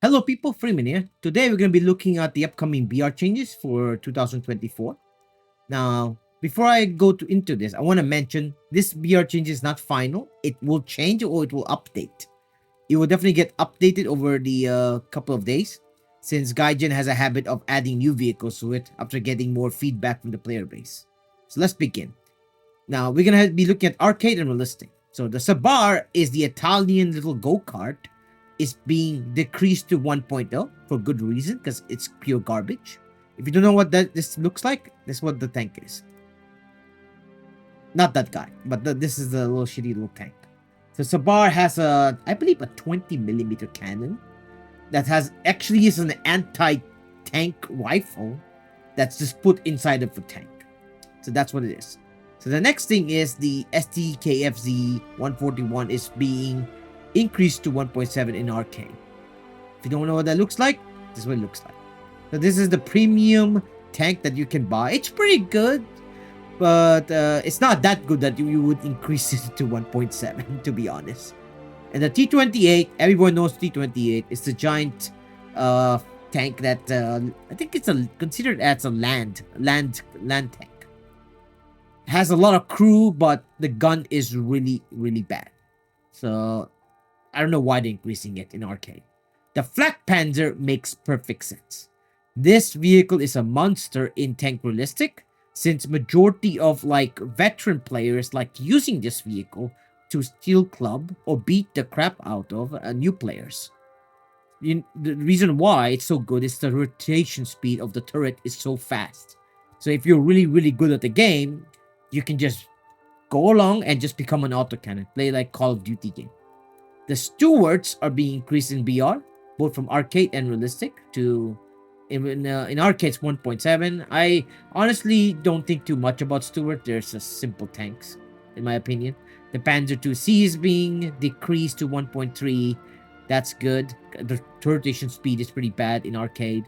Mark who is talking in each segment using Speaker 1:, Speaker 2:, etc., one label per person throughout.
Speaker 1: Hello people, Freeman here. Today we're going to be looking at the upcoming BR changes for 2024. Now, before I into this, I want to mention this BR change is not final. It will change or it will update. It will definitely get updated over the couple of days since Gaijin has a habit of adding new vehicles to it after getting more feedback from the player base. So let's begin. Now, we're going to be looking at arcade and realistic. So the Sabar is the Italian little go-kart is being decreased to 1.0 for good reason because it's pure garbage. If you don't know what this looks like, this is what the tank is. Not that guy, but this is the little shitty little tank. So Sabar has I believe a 20mm cannon that actually is an anti-tank rifle that's just put inside of the tank. So that's what it is. So the next thing is the STKFZ 141 is being increased to 1.7 in arcade. If you don't know what that looks like, this is what it looks like. So this is the premium tank that you can buy. It's pretty good, but it's not that good that you would increase it to 1.7, to be honest. And the T-28, everyone knows T-28. It's the giant tank that I think it's considered as a land tank. It has a lot of crew, but the gun is really, really bad. So I don't know why they're increasing it in arcade. The Flak Panzer makes perfect sense. This vehicle is a monster in tank realistic, since majority of veteran players like using this vehicle to steal club or beat the crap out of new players. The reason why it's so good is the rotation speed of the turret is so fast. So if you're really, really good at the game, you can just go along and just become an autocannon. Play like Call of Duty game. The Stewards are being increased in BR, both from arcade and realistic to in arcades 1.7. I honestly don't think too much about Steward. They're just simple tanks, in my opinion. The Panzer II-C is being decreased to 1.3. That's good. The rotation speed is pretty bad in arcade.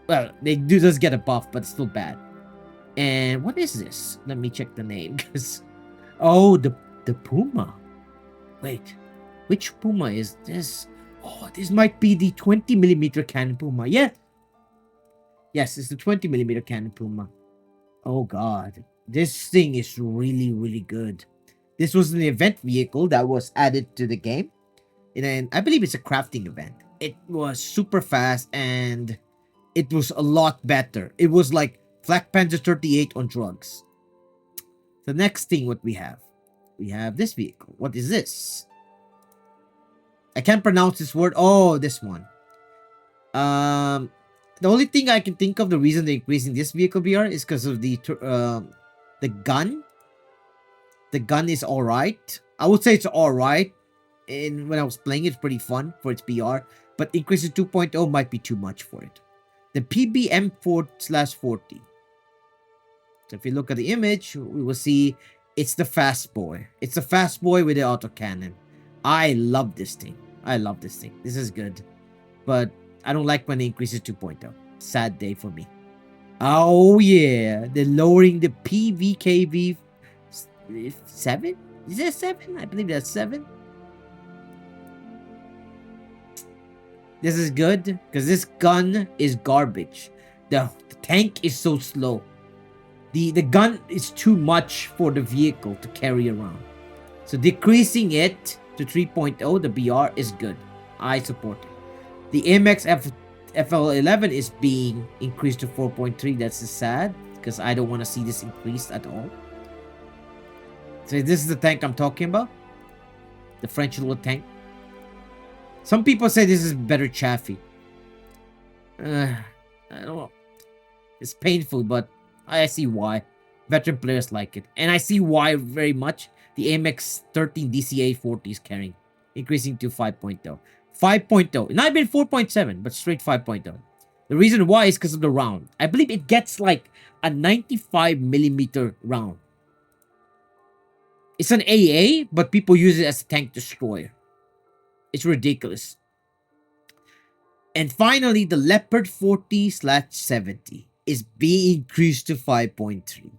Speaker 1: Well, they do just get a buff, but it's still bad. And what is this? Let me check the name. Oh, the Puma. Wait, which Puma is this? Oh, this might be the 20mm cannon Puma. Yeah. Yes, it's the 20mm cannon Puma. Oh god. This thing is really, really good. This was an event vehicle that was added to the game. And I believe it's a crafting event. It was super fast and it was a lot better. It was like Flak Panzer 38 on drugs. The next thing what we have this vehicle. What is this? I can't pronounce this word. Oh, this one. The only thing I can think of the reason they're increasing this vehicle BR is because of the gun. The gun is alright. I would say it's alright. And when I was playing it's pretty fun for its BR. But increasing 2.0 might be too much for it. The PBM 4/40. So if you look at the image, we will see it's the fast boy. It's the fast boy with the autocannon. I love this thing. This is good. But I don't like when they increase it 2.0. Sad day for me. Oh yeah. They're lowering the PVKV 7? Is that 7? I believe that's 7. This is good because this gun is garbage. The tank is so slow. The gun is too much for the vehicle to carry around. So decreasing it to 3.0, the BR is good. I support it. The AMX FL11 is being increased to 4.3. That's sad because I don't want to see this increased at all. So this is the tank I'm talking about. The French little tank. Some people say this is better Chaffee. I don't know. It's painful, but I see why. Veteran players like it. And I see why very much the AMX 13 DCA 40 is carrying. Increasing to 5.0. 5.0. Not even 4.7, but straight 5.0. The reason why is because of the round. I believe it gets like a 95mm round. It's an AA, but people use it as a tank destroyer. It's ridiculous. And finally, the Leopard 40/70 is being increased to 5.3.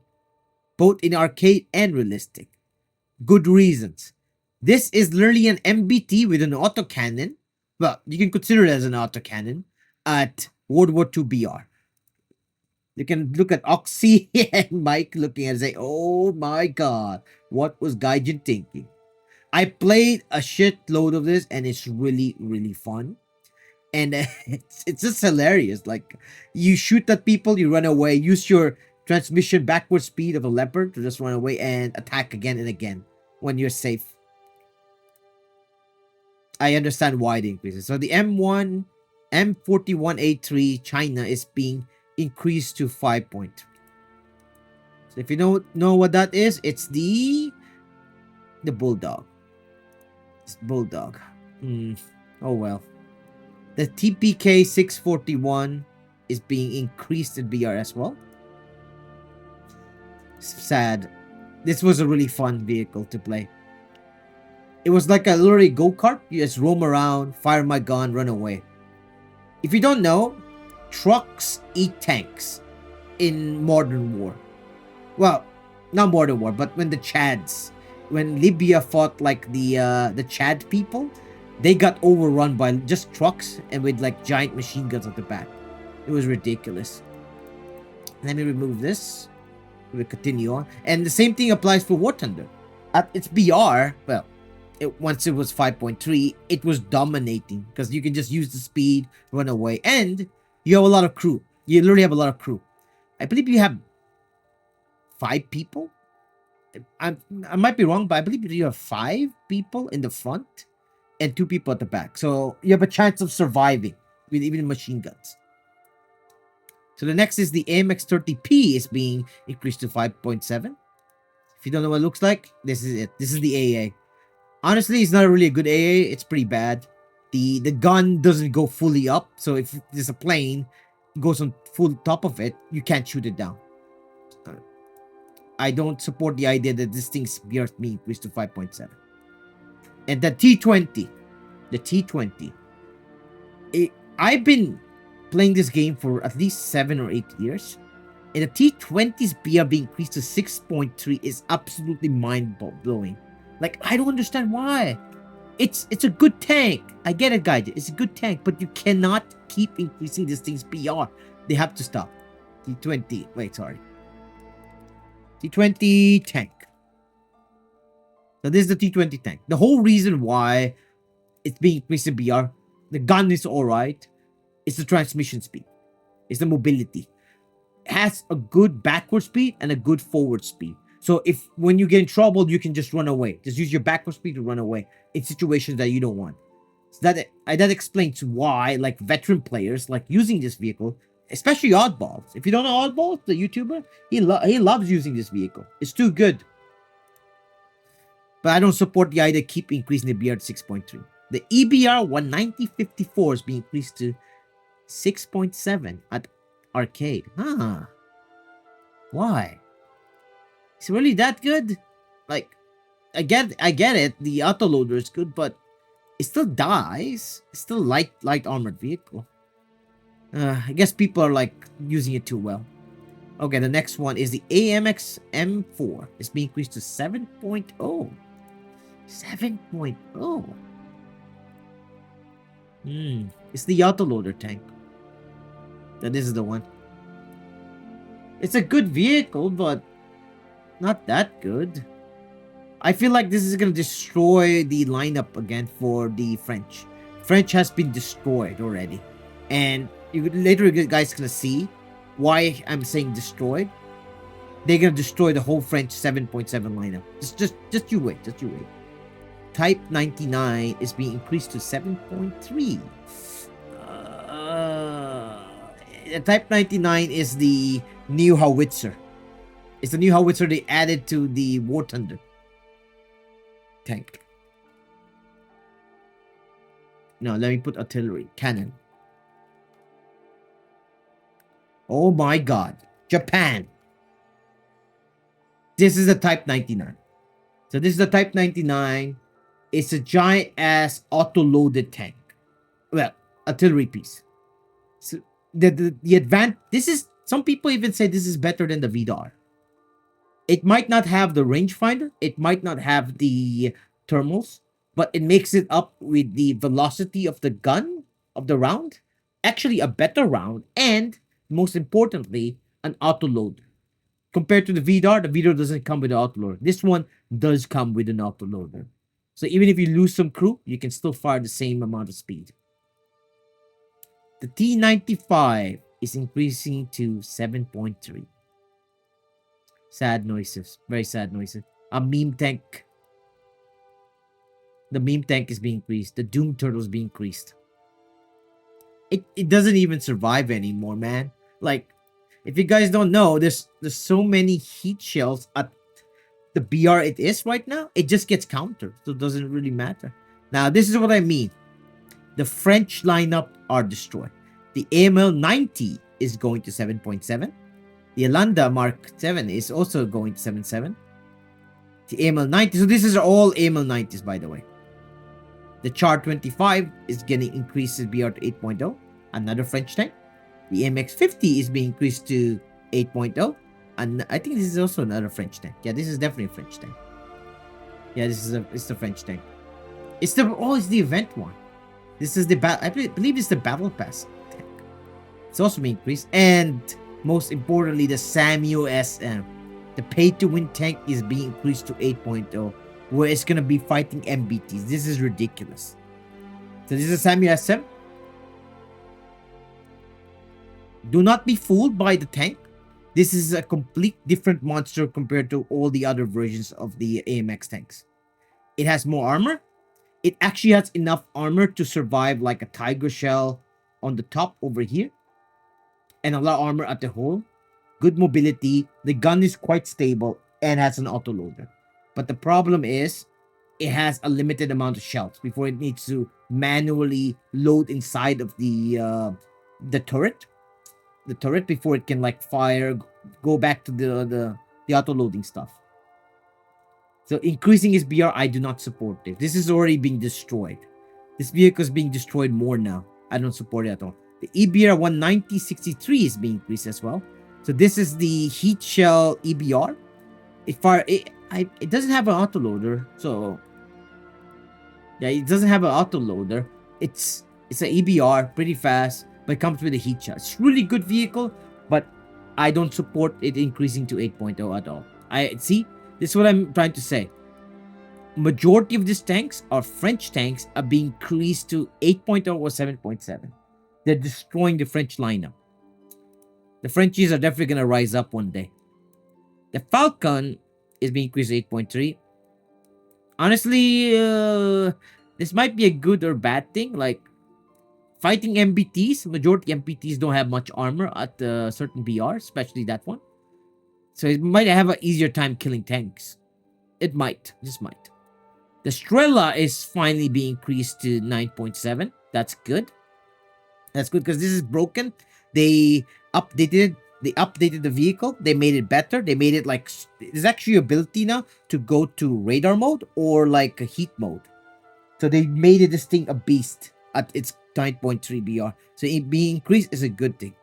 Speaker 1: Both in arcade and realistic. Good reasons. This is literally an MBT with an autocannon Well, you can consider it as an autocannon at World War II BR. You can look at Oxy and Mike looking and say, oh my god, what was Gaijin thinking? I played a shitload of this and it's really, really fun. And it's just hilarious. Like, you shoot at people, you run away, use your transmission backward speed of a leopard to just run away and attack again and again when you're safe. I understand why the increases. So the M1, M41A3 China is being increased to 5.3. So if you know what that is, it's the Bulldog. It's Bulldog. Oh well. The TPK 641 is being increased in BR as well. Sad. This was a really fun vehicle to play. It was like a literally go-kart. You just roam around, fire my gun, run away. If you don't know, trucks eat tanks in modern war. Well, not modern war, but when Libya fought like the Chad people, they got overrun by just trucks and with like giant machine guns at the back. It was ridiculous. Let me remove this. We'll continue on. And the same thing applies for Warthunder. At its BR, well, once it was 5.3, it was dominating because you can just use the speed, run away, and you have a lot of crew. You literally have a lot of crew. I believe you have 5 people. I might be wrong, but I believe you have 5 people in the front and 2 people at the back. So you have a chance of surviving with even machine guns. So the next is the AMX-30P is being increased to 5.7. If you don't know what it looks like, this is it. This is the AA. Honestly, it's not really a good AA. It's pretty bad. The gun doesn't go fully up. So if there's a plane goes on full top of it, you can't shoot it down. I don't support the idea that this thing's being increased to 5.7. And the T20. The T20. I've been playing this game for at least 7 or 8 years. And the T20's BR being increased to 6.3 is absolutely mind-blowing. Like, I don't understand why. It's a good tank. I get it, guys. It's a good tank, but you cannot keep increasing this thing's BR. They have to stop. T20. Wait, sorry. T20 tank. So this is the T20 tank. The whole reason why it's being increased in BR, the gun is alright. It's the transmission speed. It's the mobility. It has a good backward speed and a good forward speed. So if when you get in trouble, you can just run away. Just use your backward speed to run away in situations that you don't want. So that explains why like veteran players like using this vehicle, especially Oddballs. If you don't know Oddballs, the YouTuber, he loves using this vehicle. It's too good. But I don't support the idea of keep increasing the BR to 6.3. The EBR 19054 is being increased to 6.7 at arcade. Why? It's really that good? Like, I get it. The autoloader is good, but it still dies. It's still light armored vehicle. I guess people are like using it too well. Okay, the next one is the AMX M4. It's being increased to 7.0. 7.0. It's the autoloader tank. This is the one. It's a good vehicle, but not that good. I feel like this is going to destroy the lineup again for the French. French has been destroyed already. And later you guys going to see why I'm saying destroyed. They're going to destroy the whole French 7.7 lineup. Just you wait. Just you wait. Type 99 is being increased to 7.3. Type 99 is the new howitzer. It's the new howitzer they added to the Warthunder tank. No, let me put artillery. Cannon. Oh my god. Japan. This is the Type 99. So this is the Type 99. It's a giant ass auto-loaded tank. Well, artillery piece. So the this is, some people even say this is better than the Vidar. It might not have the rangefinder. It might not have the thermals. but it makes it up with the velocity of the gun of the round, actually a better round, and most importantly, an auto load. Compared to the VDAR, the VDAR doesn't come with an autoloader. This one does come with an autoloader. So even if you lose some crew, you can still fire the same amount of speed. The T95 is increasing to 7.3. Sad noises. Very sad noises. A meme tank. The meme tank is being increased. The Doom Turtle is being increased. It doesn't even survive anymore, man. Like, if you guys don't know, there's so many heat shells at the BR it is right now. It just gets countered, so it doesn't really matter. Now, this is what I mean. The French lineup are destroyed. The AML 90 is going to 7.7. The Alanda Mark 7 is also going to 7.7. The AML 90, so this is all AML 90s, by the way. The Char 25 is getting increased BR to 8.0, another French tank. The MX 50 is being increased to 8.0, and I think this is also another French tank. Yeah, this is definitely a French tank. Yeah, it's the French tank. It's the event one. This is the I believe it's the battle pass tank. It's also being increased, and most importantly, the SAMU SM, the pay to win tank, is being increased to 8.0, where it's gonna be fighting MBTs. This is ridiculous. So this is SAMU SM. Do not be fooled by the tank. This is a complete different monster compared to all the other versions of the AMX tanks. It has more armor. It actually has enough armor to survive like a tiger shell on the top over here, and a lot of armor at the hull. Good mobility. The gun is quite stable and has an autoloader. But the problem is, it has a limited amount of shells before it needs to manually load inside of the turret. The turret before it can like fire, go back to the auto loading stuff. So increasing his BR, I do not support it. This is already being destroyed. This vehicle is being destroyed more now. I don't support it at all. The EBR 19063 is being increased as well. So this is the heat shell EBR. It doesn't have an autoloader, so yeah, it doesn't have an autoloader. It's an EBR, pretty fast, but it comes with a heat shell. It's really good vehicle, but I don't support it increasing to 8.0 at all. This is what I'm trying to say. Majority of these tanks are French tanks are being increased to 8.0 or 7.7. They're destroying the French lineup. The Frenchies are definitely going to rise up one day. The Falcon is being increased to 8.3. Honestly, this might be a good or bad thing. Like, fighting MBTs, majority MBTs don't have much armor at certain BRs, especially that one. So it might have an easier time killing tanks. It might. Just might. The Strela is finally being increased to 9.7. That's good. That's good because this is broken. They updated the vehicle. They made it better. They made it like there's actually ability now to go to radar mode or like a heat mode. So they made this thing a beast at its 9.3 BR. So it being increased is a good thing.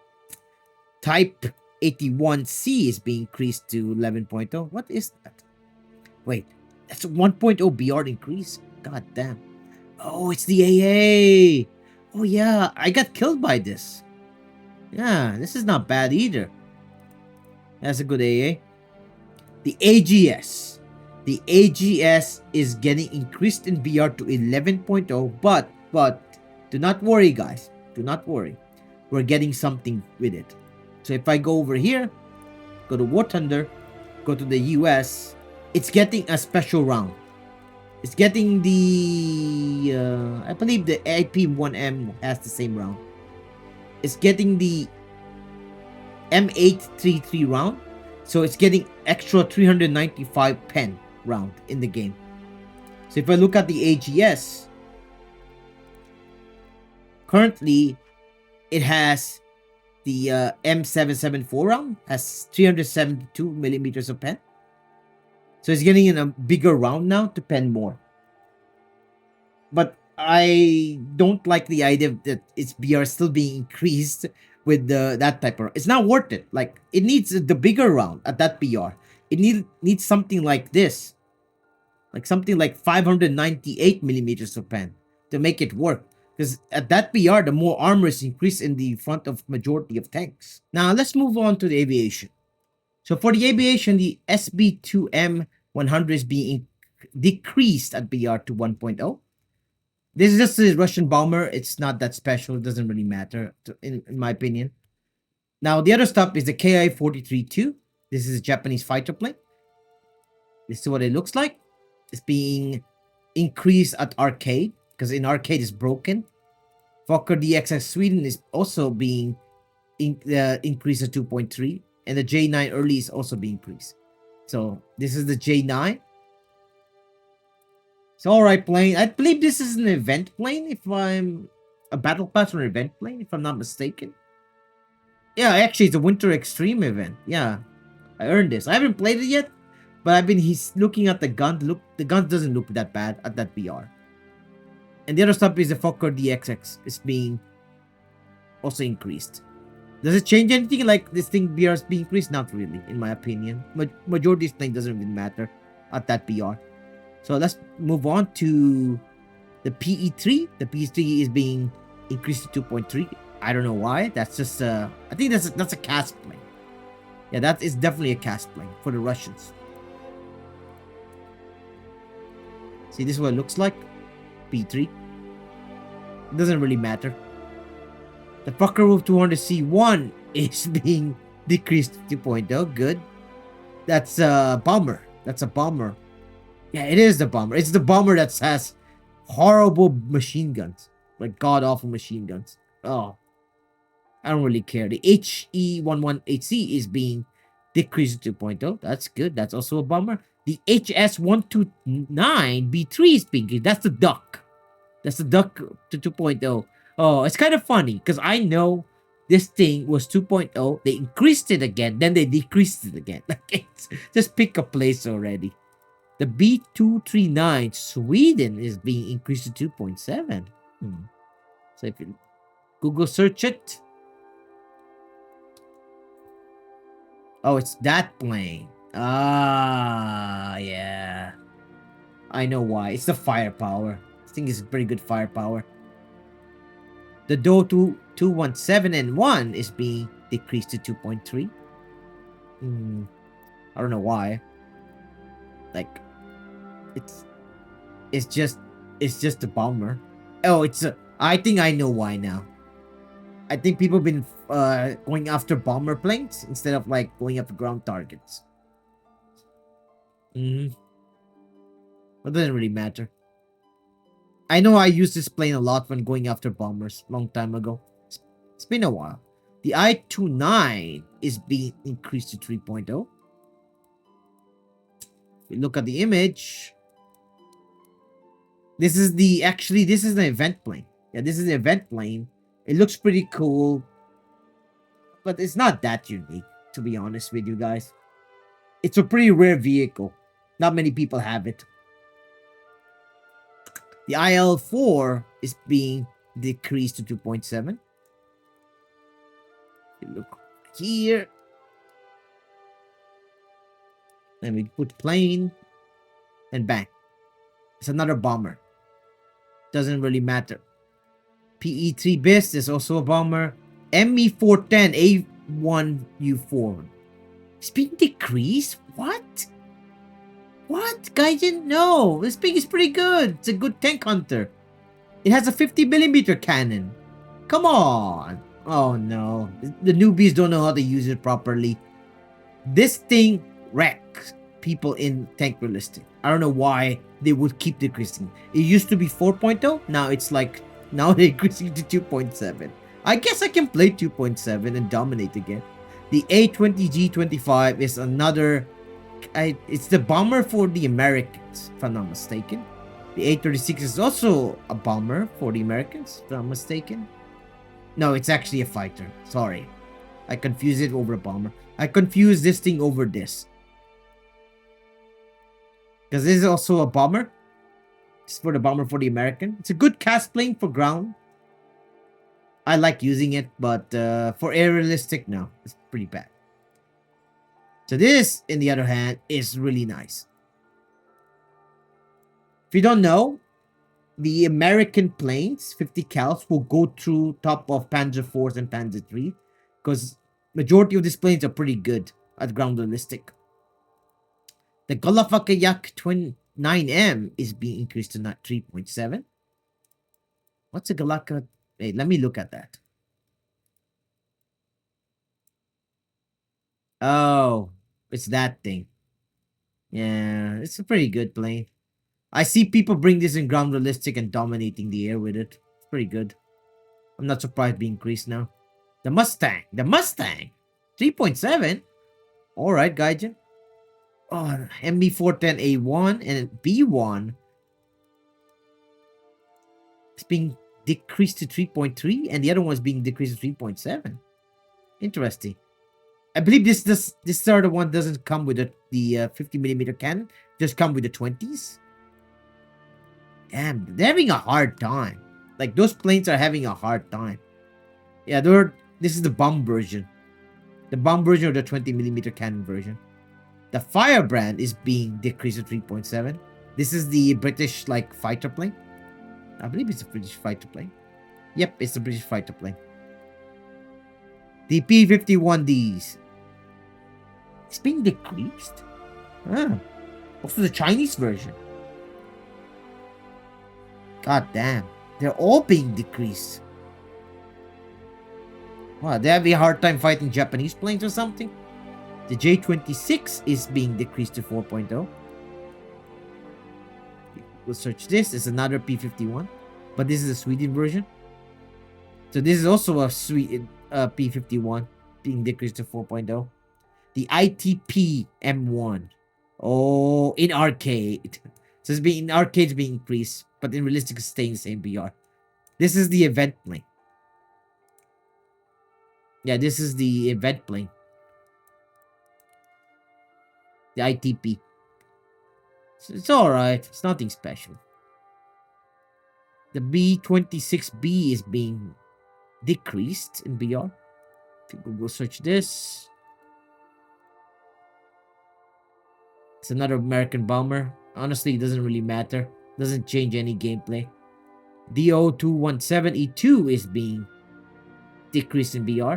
Speaker 1: Type 81C is being increased to 11.0. What is that? Wait, that's a 1.0 BR increase. God damn. Oh, it's the AA. Oh yeah, I got killed by this. Yeah, this is not bad either. That's a good AA. The AGS. The AGS is getting increased in BR to 11.0, but do not worry, guys. Do not worry. We're getting something with it. So if I go over here, go to Warthunder, go to the US, it's getting a special round. It's getting the, I believe the IP1M has the same round. It's getting the M833 round. So it's getting extra 395 pen round in the game. So if I look at the AGS, currently it has the M774 round, has 372 millimeters of pen. So it's getting in a bigger round now to pen more. But I don't like the idea that its BR still being increased with that type of. It's not worth it. Like, it needs the bigger round at that BR. It needs something like this. like something like 598 millimeters of pen to make it work. Because at that BR, the more armor is increased in the front of majority of tanks. Now let's move on to the aviation. So for the aviation, the SB2M 100 is being decreased at BR to 1.0. This is just a Russian bomber. It's not that special. It doesn't really matter, in my opinion. Now, the other stuff is the KI-43-2. This is a Japanese fighter plane. This is what it looks like. It's being increased at arcade, because in arcade it's broken. Fokker DXX Sweden is also being increased to 2.3. And the J9 early is also being increased. So, this is the J9. It's alright plane. I believe this is an event plane, if I'm... a battle pass or an event plane, if I'm not mistaken. Yeah, actually, it's a Winter Extreme event. Yeah, I earned this. I haven't played it yet, but he's looking at the gun. Look, the gun doesn't look that bad at that BR. And the other stuff is the Fokker DXX is being also increased. Does it change anything? Like this thing BR is being increased? Not really, in my opinion. Majority of this thing doesn't really matter at that BR. So let's move on to the PE3. The PE3 is being increased to 2.3. I don't know why. That's just I think that's a cast plane. Yeah, that is definitely a cast plane for the Russians. See, this is what it looks like. P3. It doesn't really matter. The Fokker Wolf 200C1 is being decreased to 2.0. Good. That's a bomber. That's a bomber. Yeah, it is the bomber. It's the bomber that has horrible machine guns. Like god-awful machine guns. Oh. I don't really care. The HE118C is being decreased to 2.0. That's good. That's also a bomber. The HS129B3 is being good. That's the duck. That's the duck to 2.0. Oh, it's kind of funny because I know this thing was 2.0. They increased it again. Then they decreased it again. Like, just pick a place already. The B239 Sweden is being increased to 2.7. So if you Google search it. Oh, it's that plane. Ah, yeah. I know why. It's the firepower. This thing is pretty good firepower. The Do 217N1 is being decreased to 2.3. I don't know why. Like, it's just a bomber. Oh, I think I know why now. I think people have been going after bomber planes instead of like going after ground targets. It doesn't really matter. I know I used this plane a lot when going after bombers long time ago. It's been a while. The I-29 is being increased to 3.0. If you look at the image, this is an event plane. Yeah, this is an event plane. It looks pretty cool, but it's not that unique, to be honest with you guys. It's a pretty rare vehicle. Not many people have it. The IL-4 is being decreased to 2.7. Look here. Then we put plane and bang. It's another bomber. Doesn't really matter. PE3 BIS is also a bomber. ME410 A1U4. It's being decreased? What? What? Guy didn't know. This thing is pretty good. It's a good tank hunter. It has a 50mm cannon. Come on. Oh no. The newbies don't know how to use it properly. This thing wrecks people in tank realistic. I don't know why they would keep decreasing. It used to be 4.0. Now it's like, now they're increasing to 2.7. I guess I can play 2.7 and dominate again. The A20G25 is another... it's the bomber for the Americans, if I'm not mistaken. The A36 is also a bomber for the Americans, if I'm not mistaken. No, it's actually a fighter. Sorry. I confused it over a bomber. I confused this thing over this. Because this is also a bomber. It's for the bomber for the American. It's a good cast plane for ground. I like using it, but for air realistic, no. It's pretty bad. So this, in the other hand, is really nice. If you don't know, the American planes, 50 cals, will go through top of Panzer 4s and Panzer 3 because majority of these planes are pretty good at ground ballistic. The Golafakayak 9M is being increased to 3.7. What's a Galaka? Hey, let me look at that. Oh, it's that thing. Yeah, it's a pretty good plane. I see people bring this in ground realistic and dominating the air with it. It's pretty good. I'm not surprised being increased now. The Mustang. The Mustang. 3.7. Alright, Gaijin. Oh, MB410A1 and B1 is being decreased to 3.3 and the other one is being decreased to 3.7. Interesting. I believe this third one doesn't come with the 50mm cannon. Just come with the 20s. Damn, they're having a hard time. Like, those planes are having a hard time. Yeah, this is the bomb version. The bomb version of the 20mm cannon version. The Firebrand is being decreased to 3.7. This is the British, like, fighter plane. I believe it's a British fighter plane. Yep, it's a British fighter plane. The P-51Ds. It's being decreased? Ah. Also the Chinese version. God damn. They're all being decreased. Wow, they have a hard time fighting Japanese planes or something? The J-26 is being decreased to 4.0. We'll search this. It's another P-51. But this is a Sweden version. So this is also a Sweden P-51 being decreased to 4.0. The ITP M1. Oh, in arcade. So it's being in arcades being increased, but in realistic it's staying the same BR. This is the event plane. Yeah, this is the event plane. The ITP. So it's alright. It's nothing special. The B-26B is being decreased in BR. People will search this. It's another American bomber. Honestly, it doesn't really matter. Doesn't change any gameplay. DO-217E2 is being decreased in BR.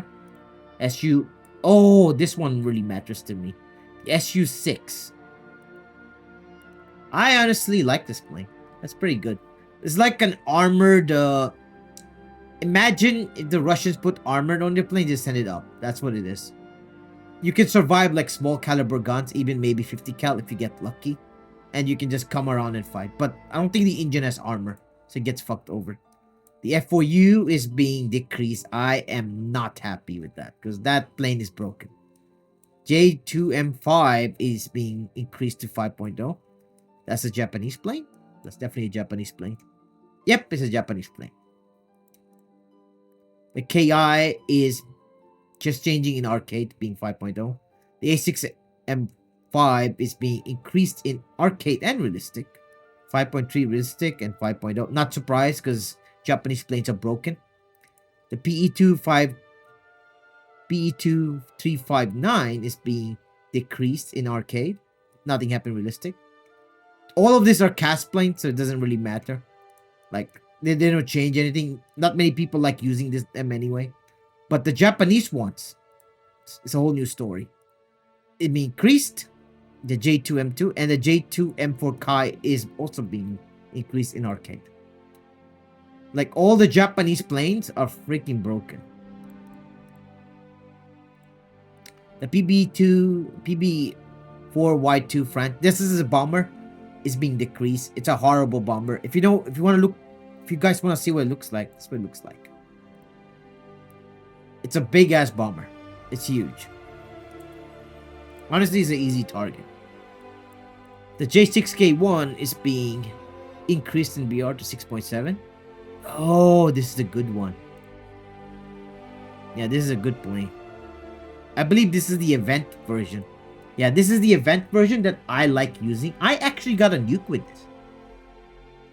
Speaker 1: SU... Oh, this one really matters to me. The SU-6. I honestly like this plane. That's pretty good. It's like an armored... Imagine if the Russians put armored on their plane, just send it up. That's what it is. You can survive like small caliber guns, even maybe 50 cal if you get lucky. And you can just come around and fight. But I don't think the engine has armor, so it gets fucked over. The F4U is being decreased. I am not happy with that, because that plane is broken. J2M5 is being increased to 5.0. That's a Japanese plane. That's definitely a Japanese plane. Yep, it's a Japanese plane. The KI is just changing in arcade, being 5.0. The A6M5 is being increased in arcade and realistic. 5.3 realistic and 5.0. Not surprised, because Japanese planes are broken. The PE2359 is being decreased in arcade. Nothing happened realistic. All of these are cast planes, so it doesn't really matter. Like, they don't change anything. Not many people like using them anyway. But the Japanese ones, it's a whole new story. It being increased, the J2M2, and the J2M4 Kai is also being increased in arcade. Like, all the Japanese planes are freaking broken. The PB4Y2 French, this is a bomber, is being decreased. It's a horrible bomber. If you want to look, if you guys want to see what it looks like, that's what it looks like. It's a big ass bomber. It's huge. Honestly, it's an easy target. The J6K1 is being increased in BR to 6.7. Oh, this is a good one. Yeah, this is a good plane. I believe this is the event version. Yeah, this is the event version that I like using. I actually got a nuke with this.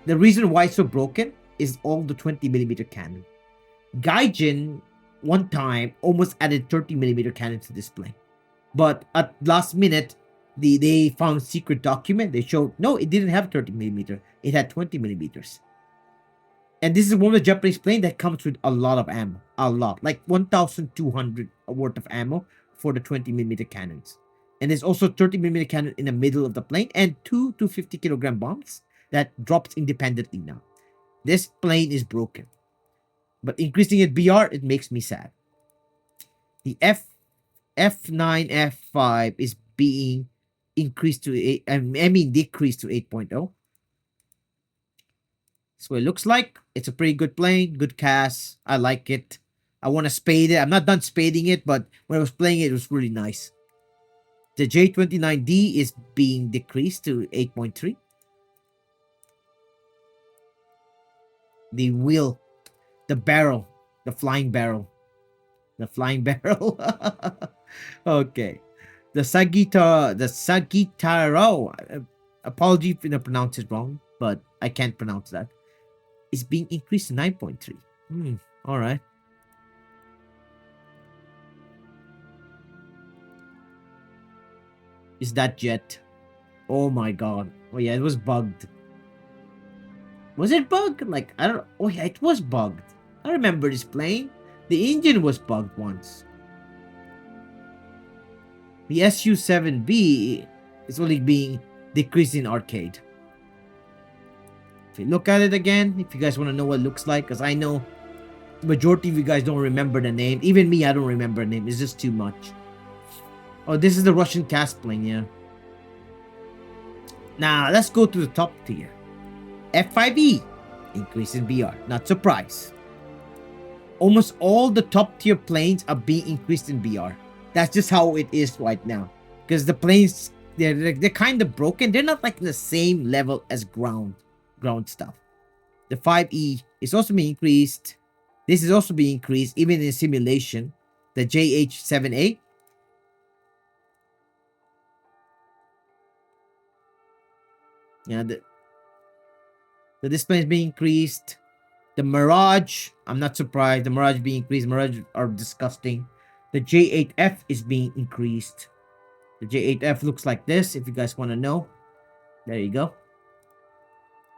Speaker 1: The reason why it's so broken is all the 20mm cannon. Gaijin, one time, almost added 30mm cannon to this plane. But at last minute, They found secret document. They showed no, it didn't have 30 millimeter. It had 20 millimeters. And this is one of the Japanese plane that comes with a lot of ammo. A lot. Like 1,200 worth of ammo for the 20 millimeter cannons. And there's also 30 millimeter cannon in the middle of the plane and two 250-kilogram bombs that drops independently now. This plane is broken. But increasing it BR, it makes me sad. The F9, F5 is being increased to 8, decreased to 8.0. That's what it looks like. It's a pretty good plane, good cast. I like it. I want to spade it. I'm not done spading it, but when I was playing it, it was really nice. The J29D is being decreased to 8.3. The wheel, the barrel, the flying barrel. The flying barrel. Okay. The Sagitaro, apology if I pronounce it wrong, but I can't pronounce that. It's being increased to 9.3. All right. Is that jet? Oh my god. Oh yeah, it was bugged. Was it bugged? Like, I don't. Oh yeah, it was bugged. I remember this plane. The engine was bugged once. The SU-7B is only being decreased in arcade. If you look at it again, if you guys want to know what it looks like, because I know the majority of you guys don't remember the name. Even me, I don't remember the name. It's just too much. Oh, this is the Russian cast plane, yeah. Now, let's go to the top tier. F5E, increase in BR. Not surprised. Almost all the top tier planes are being increased in BR. That's just how it is right now. Because the planes, they're kind of broken. They're not like in the same level as ground stuff. The 5E is also being increased. This is also being increased even in simulation. The JH-7A. Yeah, the display is being increased. The Mirage, I'm not surprised. The Mirage being increased. Mirage are disgusting. The J8F is being increased. The J8F looks like this, if you guys want to know. There you go.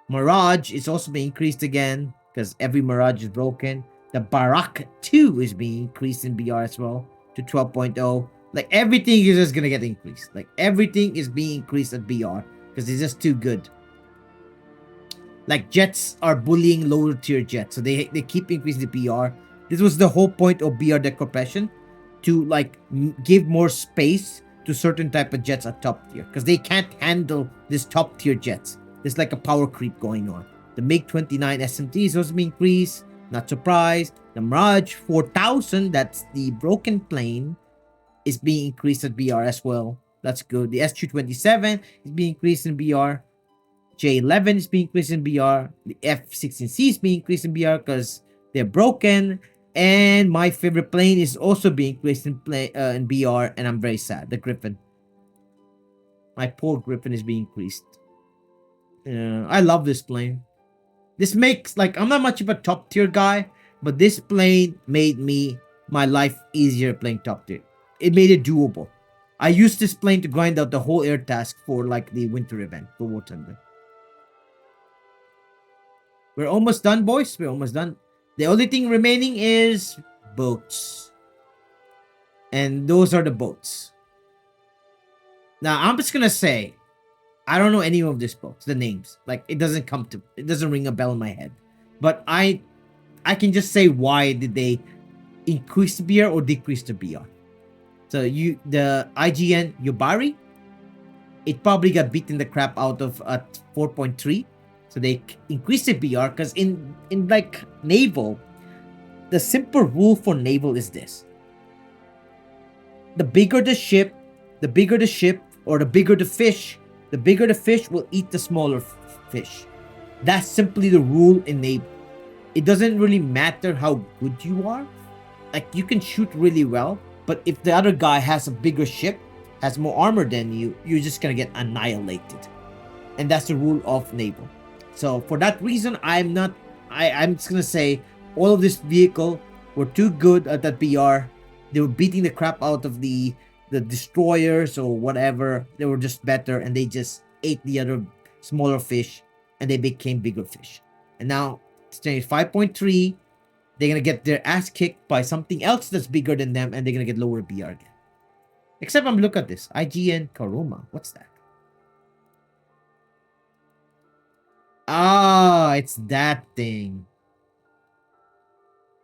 Speaker 1: Mirage is also being increased again, because every Mirage is broken. The Barak 2 is being increased in BR as well to 12.0. Like, everything is just going to get increased. Like, everything is being increased at BR, because it's just too good. Like, jets are bullying lower tier jets, so they keep increasing the BR. This was the whole point of BR decompression, to like give more space to certain type of jets at top tier, because they can't handle this top tier jets. There's like a power creep going on. The MiG-29 SMT is also being increased. Not surprised. The Mirage 4000, that's the broken plane, is being increased at BR as well. That's good. The SU-27 is being increased in BR. J11 is being increased in BR. The F-16C is being increased in BR because they're broken. And my favorite plane is also being increased in BR, and I'm very sad. The Griffin. My poor Griffin is being increased. I love this plane. This makes, like, I'm not much of a top tier guy, but this plane made my life easier playing top tier. It made it doable. I used this plane to grind out the whole air task for, like, the winter event for Warthunder. We're almost done, boys. We're almost done. The only thing remaining is boats. And those are the boats. Now, I'm just gonna say, I don't know any of these boats, the names. Like, it doesn't ring a bell in my head. But I can just say, why did they increase the BR or decrease the BR? So the IGN Yubari, it probably got beaten the crap out of at 4.3. So they increased the BR, because in like Naval, the simple rule for Naval is this: the bigger the ship, or the bigger the fish will eat the smaller fish. That's simply the rule in Naval. It doesn't really matter how good you are. Like, you can shoot really well, but if the other guy has a bigger ship, has more armor than you, you're just gonna get annihilated. And that's the rule of Naval. So for that reason, I'm just gonna say all of this vehicle were too good at that BR. They were beating the crap out of the the destroyers or whatever, they were just better, and they just ate the other smaller fish, and they became bigger fish. And now stage 5.3, they're gonna get their ass kicked by something else that's bigger than them, and they're gonna get lower BR again. Except look at this. IGN Karuma. What's that? Ah, it's that thing.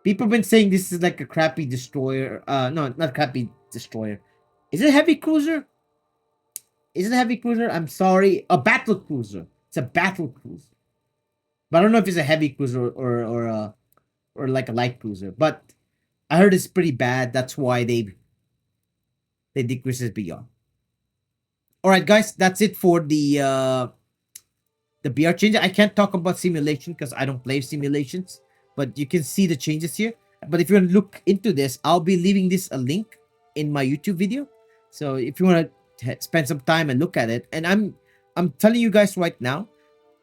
Speaker 1: People have been saying this is like a crappy destroyer. No, not crappy destroyer. Is it a heavy cruiser? Is it a heavy cruiser? I'm sorry. A battle cruiser. It's a battle cruiser. But I don't know if it's a heavy cruiser or like a light cruiser. But I heard it's pretty bad. That's why they decrease his BR. Alright, guys, that's it for the BR change. I can't talk about simulation because I don't play simulations, but you can see the changes here. But if you want to look into this, I'll be leaving this a link in my YouTube video. So if you want to spend some time and look at it, and I'm telling you guys right now,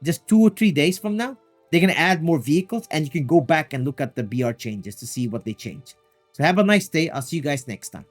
Speaker 1: just 2 or 3 days from now, they're gonna add more vehicles, and you can go back and look at the BR changes to see what they change. So have a nice day. I'll see you guys next time.